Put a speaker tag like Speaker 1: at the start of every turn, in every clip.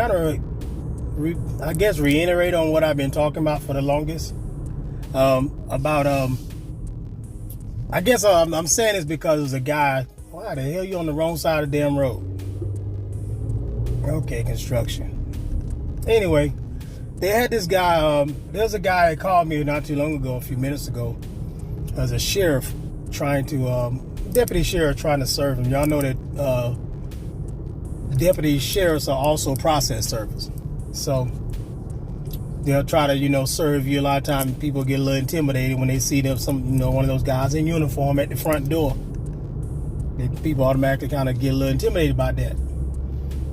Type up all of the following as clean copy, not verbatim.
Speaker 1: kind of, I guess, reiterate on what I've been talking about for the longest. About I guess I'm saying this because there's a guy. Why the hell you on the wrong side of the damn road? Okay, construction. Anyway, they had this guy. There's a guy that called me not too long ago, a few minutes ago, as a sheriff trying to, deputy sheriff trying to serve him. Y'all know that deputy sheriffs are also process servers. So they'll try to, serve you. A lot of times people get a little intimidated when they see them, one of those guys in uniform at the front door. People automatically kind of get a little intimidated about that.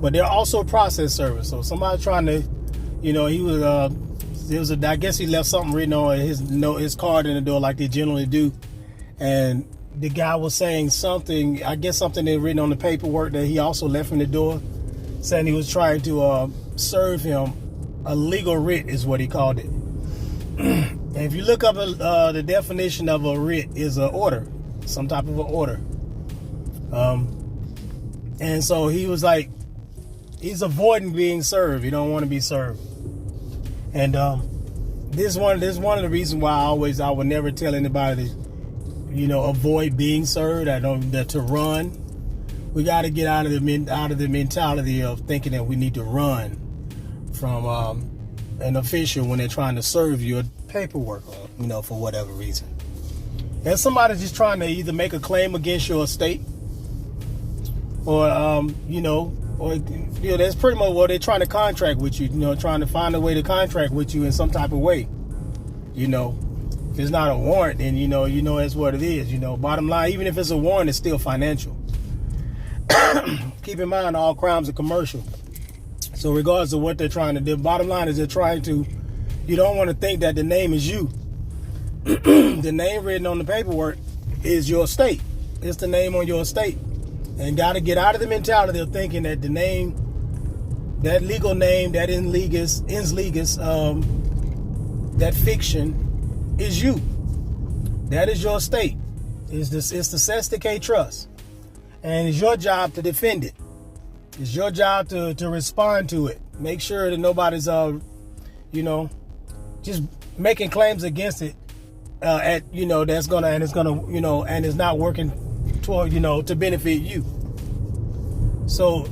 Speaker 1: But they're also process servers. So somebody trying to, he was, I guess he left something written on his card in the door like they generally do. And the guy was saying something, I guess something they written on the paperwork that he also left in the door, saying he was trying to serve him a legal writ is what he called it. And if you look up the definition of a writ is an order, some type of an order. And so he was like, he's avoiding being served. He don't want to be served. And this one of the reasons why I would never tell anybody to, avoid being served. That to run. We got to get out of the mentality of thinking that we need to run from an official when they're trying to serve you a paperwork, for whatever reason. And somebody's just trying to either make a claim against your estate, or that's pretty much what they're trying to contract with you. Trying to find a way to contract with you in some type of way. If it's not a warrant, then that's what it is. Bottom line, even if it's a warrant, it's still financial. Keep in mind, all crimes are commercial. So regardless of what they're trying to do, bottom line is they're trying to, you don't want to think that the name is you. The name written on the paperwork is your estate. It's the name on your estate. And got to get out of the mentality of thinking that the name, that legal name, that ins legis, that fiction is you. That is your estate. It's the Cestui Que Trust. And it's your job to defend it. It's your job to respond to it. Make sure that nobody's, just making claims against it, that's gonna, and it's not working toward, to benefit you. So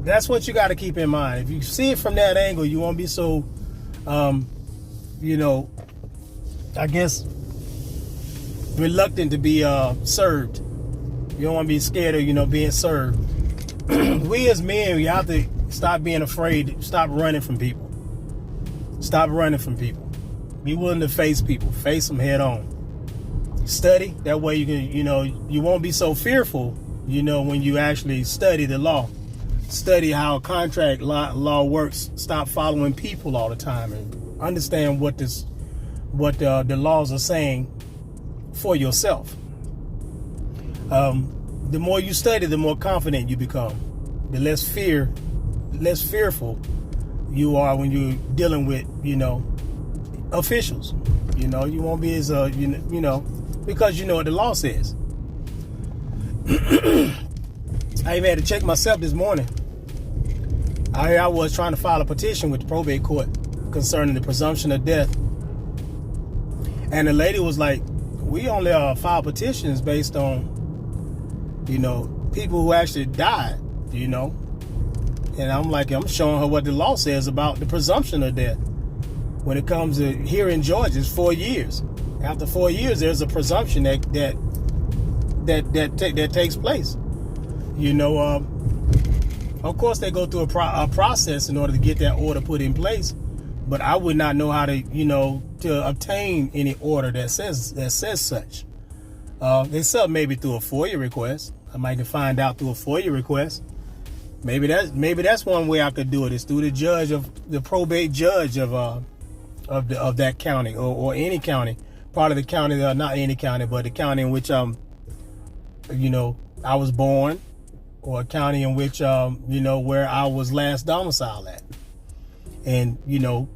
Speaker 1: that's what you got to keep in mind. If you see it from that angle, you won't be so, I guess, reluctant to be served. You don't want to be scared of, being served. We as men, we have to stop being afraid. Stop running from people. Stop running from people. Be willing to face people. Face them head on. Study. That way you can, you won't be so fearful, when you actually study the law. Study how contract law works. Stop following people all the time and understand what the laws are saying for yourself. The more you study, the more confident you become. The less fearful you are when you're dealing with, officials. You won't be as, because you know what the law says. I even had to check myself this morning. I was trying to file a petition with the probate court concerning the presumption of death. And the lady was like, we only file petitions based on, people who actually died, And I'm like, I'm showing her what the law says about the presumption of death. When it comes to here in Georgia, it's 4 years. After 4 years, there's a presumption that takes place. Of course, they go through a process in order to get that order put in place. But I would not know how to, to obtain any order that says such. Except maybe through a FOIA request. I might find out through a FOIA request. Maybe that's one way I could do it. Is through the probate judge of that county or any county, part of the county, not any county, but the county in which I was born, or a county in which where I was last domiciled at, and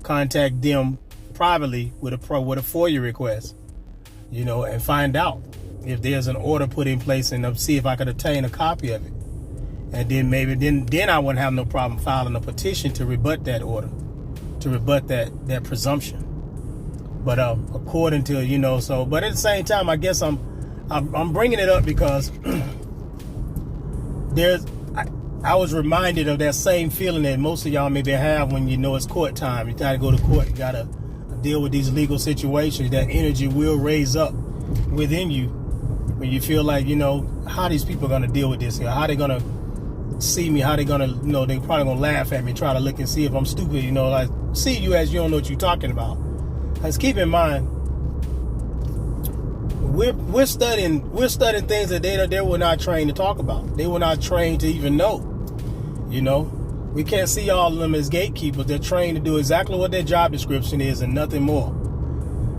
Speaker 1: contact them privately with a FOIA request, and find out if there's an order put in place and see if I could obtain a copy of it. And then maybe then I wouldn't have no problem filing a petition to rebut that order, to rebut that presumption. But according to so, but at the same time, I guess I'm bringing it up because I was reminded of that same feeling that most of y'all maybe have when it's court time. You gotta go to court. You gotta deal with these legal situations. That energy will raise up within you when you feel like how these people are gonna deal with this here. How they gonna see me? How they gonna they probably gonna laugh at me, try to look and see if I'm stupid. Like see you as you don't know what you're talking about. Let's keep in mind we're studying things that they were not trained to talk about. They were not trained to even know. We can't see all of them as gatekeepers. They're trained to do exactly what their job description is and nothing more.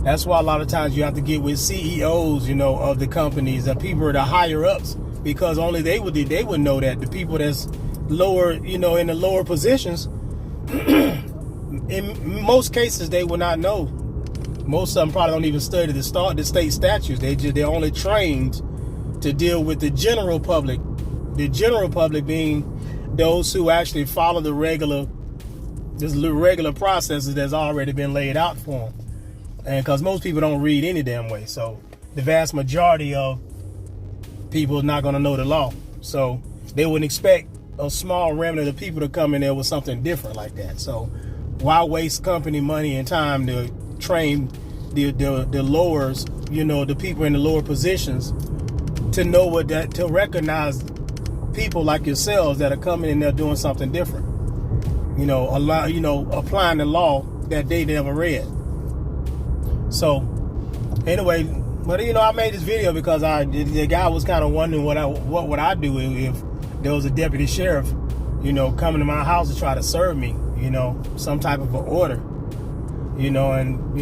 Speaker 1: That's why a lot of times you have to get with CEOs, of the companies, the people, the higher ups, because only they would know that. The people that's lower, in the lower positions, in most cases they will not know. Most of them probably don't even study the state statutes. They're only trained to deal with the general public. The general public being those who actually follow the regular processes that's already been laid out for them. And because most people don't read any damn way, so the vast majority of people are not going to know the law. So they wouldn't expect a small remnant of people to come in there with something different like that. So why waste company money and time to train the lowers, the people in the lower positions to know to recognize people like yourselves that are coming in there doing something different. Applying the law that they never read. So anyway, but I made this video because the guy was kind of wondering what would I do if there was a deputy sheriff, coming to my house to try to serve me, some type of an order, and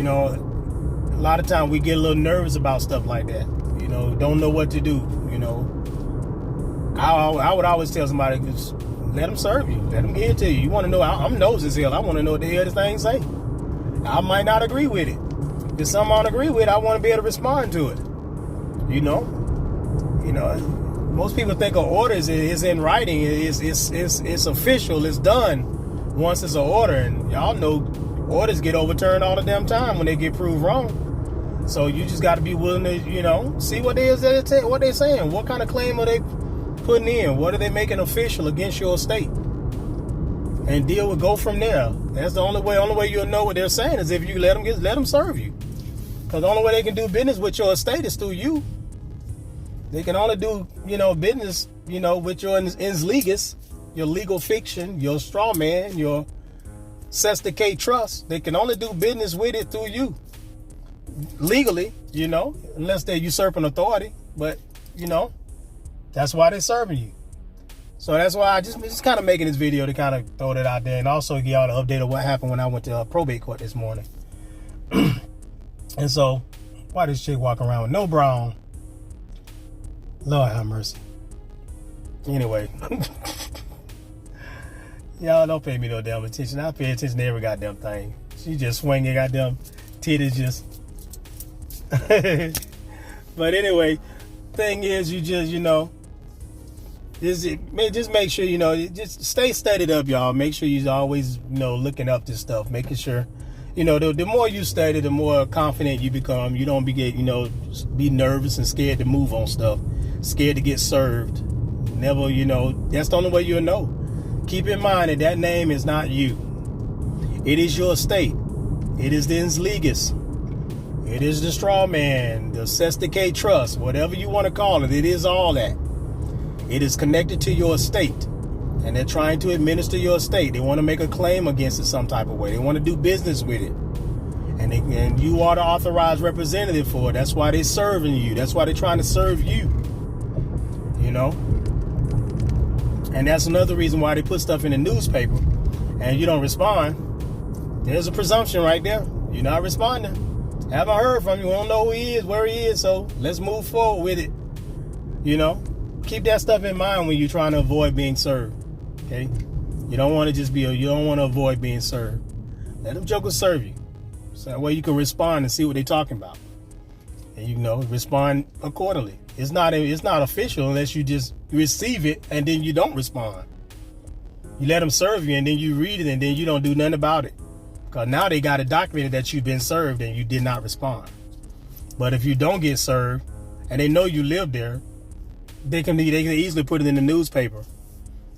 Speaker 1: a lot of times we get a little nervous about stuff like that, don't know what to do, I would always tell somebody, just let them serve you, let them give it to you. You want to know? I'm nosy as hell. I want to know what the hell this thing say. I might not agree with it. If something I don't agree with, I want to be able to respond to it. Most people think of orders is in writing. It's official. It's done once it's an order, and y'all know orders get overturned all the damn time when they get proved wrong. So you just got to be willing to see what they what they're saying. What kind of claim are they putting in? What are they making official against your estate? And go from there. That's the only way you'll know what they're saying is if you let them serve you. Because the only way they can do business with your estate is through you. They can only do, business, with your ins legis, your legal fiction, your straw man, your cesticate trust. They can only do business with it through you. Legally, unless they're usurping authority. But, that's why they're serving you. So that's why I just kind of making this video to kind of throw that out there. And also give y'all an update of what happened when I went to probate court this morning. And so, why this chick walking around with no bra on? Lord have mercy. Anyway. Y'all don't pay me no damn attention. I pay attention to every goddamn thing. She just swinging goddamn titties just. But anyway, thing is, you just, just make sure, just stay studied up, y'all. Make sure you're always, looking up this stuff, making sure, the more you study, the more confident you become. You don't be nervous and scared to move on stuff, scared to get served. Never, that's the only way you'll know. Keep in mind that name is not you. It is your estate. It is the ins legis. It is the straw man, the cesticate trust, whatever you want to call it. It is all that. It is connected to your estate. And they're trying to administer your estate. They want to make a claim against it some type of way. They want to do business with it. And you are the authorized representative for it. That's why they're serving you. That's why they're trying to serve you. And that's another reason why they put stuff in the newspaper and you don't respond. There's a presumption right there. You're not responding. Haven't heard from you. We don't know who he is, where he is. So let's move forward with it. Keep that stuff in mind when you're trying to avoid being served. Okay? You don't want to you don't want to avoid being served. Let them jokers serve you. So that way you can respond and see what they're talking about. and respond accordingly. It's not official unless you just receive it and then you don't respond. You let them serve you and then you read it and then you don't do nothing about it, because now they got it documented that you've been served and you did not respond. But if you don't get served and they know you live there, they can easily put it in the newspaper,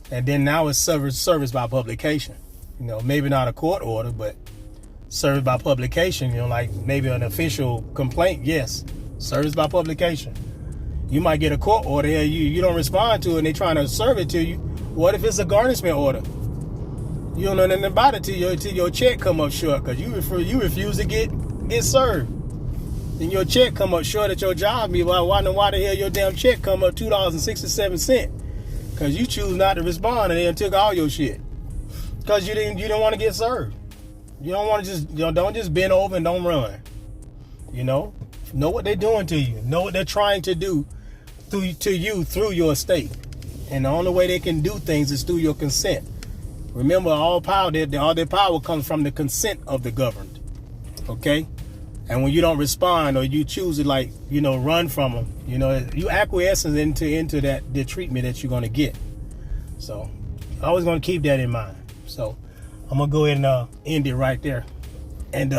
Speaker 1: and then now it's service by publication. Maybe not a court order, but service by publication. Like maybe an official complaint. Yes, service by publication. You might get a court order here, you don't respond to it, and they trying to serve it to you. What if it's a garnishment order? You don't know nothing about it till your check come up short, because you refuse to get served. Then your check come up short at your job. Why the hell your damn check come up $2.67? Because you choose not to respond and they took all your shit. Because you didn't want to get served. You don't want to don't just bend over and don't run. Know what they're doing to you. Know what they're trying to do through your estate. And the only way they can do things is through your consent. Remember, all their power comes from the consent of the governed. Okay? And when you don't respond or you choose to run from them, you acquiesce into the treatment that you're going to get. So I always going to keep that in mind. So I'm going to go ahead and end it right there. And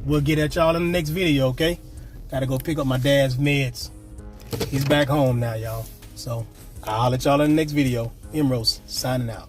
Speaker 1: we'll get at y'all in the next video, okay? Got to go pick up my dad's meds. He's back home now, y'all. So I'll holler at y'all in the next video. Emrose signing out.